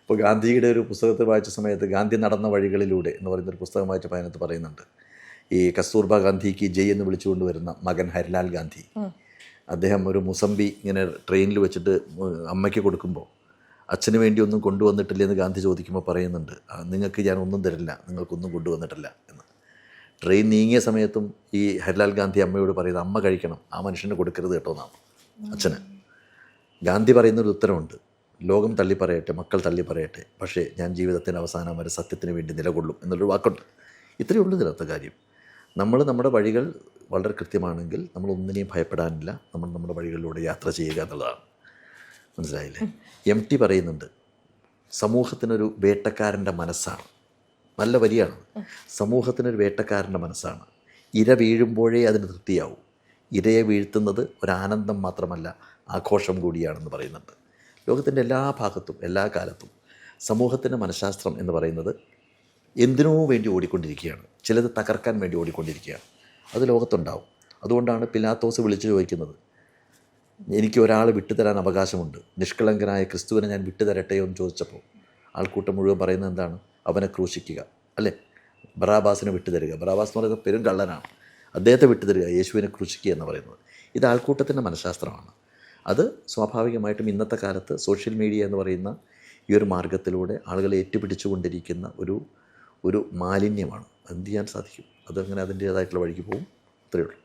ഇപ്പോൾ ഗാന്ധിയുടെ ഒരു പുസ്തകത്തിൽ വായിച്ച സമയത്ത് ഗാന്ധി നടന്ന വഴികളിലൂടെ എന്ന് പറയുന്നൊരു പുസ്തകം വായിച്ചപ്പോൾ അതിനകത്ത് പറയുന്നുണ്ട്, ഈ കസ്തൂർബ ഗാന്ധിക്ക് ജയ് എന്ന് വിളിച്ചുകൊണ്ട് വരുന്ന മകൻ ഹരിലാൽ ഗാന്ധി, അദ്ദേഹം ഒരു മുസംബി ഇങ്ങനെ ട്രെയിനിൽ വെച്ചിട്ട് അമ്മയ്ക്ക് കൊടുക്കുമ്പോൾ അച്ഛന് വേണ്ടി ഒന്നും കൊണ്ടുവന്നിട്ടില്ല എന്ന് ഗാന്ധി ചോദിക്കുമ്പോൾ പറയുന്നുണ്ട്, നിങ്ങൾക്ക് ഞാൻ ഒന്നും തരില്ല, നിങ്ങൾക്കൊന്നും കൊണ്ടുവന്നിട്ടില്ല എന്ന്. ട്രെയിൻ നീങ്ങിയ സമയത്തും ഈ ഹരിലാൽ ഗാന്ധി അമ്മയോട് പറയുന്നത് അമ്മ കഴിക്കണം, ആ മനുഷ്യന് കൊടുക്കരുത് കേട്ടോ എന്നാണ് അച്ഛന്. ഗാന്ധി പറയുന്നൊരു ഉത്തരവുണ്ട്, ലോകം തള്ളിപ്പറയട്ടെ, മക്കൾ തള്ളിപ്പറയട്ടെ, പക്ഷേ ഞാൻ ജീവിതത്തിൻ്റെ അവസാനം വരെ സത്യത്തിന് വേണ്ടി നിലകൊള്ളും എന്നുള്ളൊരു വാക്കുണ്ട്. ഇത്രയേ ഉള്ളൂ ഇതിനകത്ത കാര്യം. നമ്മൾ നമ്മുടെ വഴികൾ വളരെ കൃത്യമാണെങ്കിൽ നമ്മൾ ഒന്നിനെയും ഭയപ്പെടാനില്ല, നമ്മൾ നമ്മുടെ വഴികളിലൂടെ യാത്ര ചെയ്യുക എന്നുള്ളതാണ്. മനസ്സിലായില്ലേ? MT പറയുന്നുണ്ട്, സമൂഹത്തിനൊരു വേട്ടക്കാരൻ്റെ മനസ്സാണ്. നല്ല വരിയാണ്. സമൂഹത്തിനൊരു വേട്ടക്കാരൻ്റെ മനസ്സാണ്. ഇര വീഴുമ്പോഴേ അതിന് തൃപ്തിയാവും. ഇരയെ വീഴ്ത്തുന്നത് ഒരാനന്ദം മാത്രമല്ല, ആഘോഷം കൂടിയാണെന്ന് പറയുന്നുണ്ട്. ലോകത്തിൻ്റെ എല്ലാ ഭാഗത്തും എല്ലാ കാലത്തും സമൂഹത്തിൻ്റെ മനഃശാസ്ത്രം എന്ന് പറയുന്നത് എന്തിനോ വേണ്ടി ഓടിക്കൊണ്ടിരിക്കുകയാണ്. ചിലത് തകർക്കാൻ വേണ്ടി ഓടിക്കൊണ്ടിരിക്കുകയാണ്. അത് ലോകത്തുണ്ടാവും. അതുകൊണ്ടാണ് പിലാത്തോസ് വിളിച്ചു ചോദിക്കുന്നത്, എനിക്ക് ഒരാൾ വിട്ടുതരാൻ അവകാശമുണ്ട്, നിഷ്കളങ്കനായ ക്രിസ്തുവിനെ ഞാൻ വിട്ടുതരട്ടെയോ എന്ന് ചോദിച്ചപ്പോൾ ആൾക്കൂട്ടം മുഴുവൻ പറയുന്നത് എന്താണ്? അവനെ ക്രൂശിക്കുക, അല്ലേ? ബറാബാസിനെ വിട്ടുതരിക. ബറാബാസ് എന്ന് പറയുന്നത് പെരും കള്ളനാണ്, അദ്ദേഹത്തെ വിട്ടുതരിക, യേശുവിനെ ക്രൂശിക്കുക എന്ന് പറയുന്നത്. ഇത് ആൾക്കൂട്ടത്തിൻ്റെ മനഃശാസ്ത്രമാണ്. അത് സ്വാഭാവികമായിട്ടും ഇന്നത്തെ കാലത്ത് സോഷ്യൽ മീഡിയ എന്ന് പറയുന്ന ഈ ഒരു മാർഗത്തിലൂടെ ആളുകളെ ഏറ്റുപിടിച്ചുകൊണ്ടിരിക്കുന്ന ഒരു മാലിന്യമാണ്. എന്ത് ചെയ്യാൻ സാധിക്കും? അതങ്ങനെ അതിൻ്റേതായിട്ടുള്ള വഴിക്ക് പോകും. അത്രയേ ഉള്ളൂ.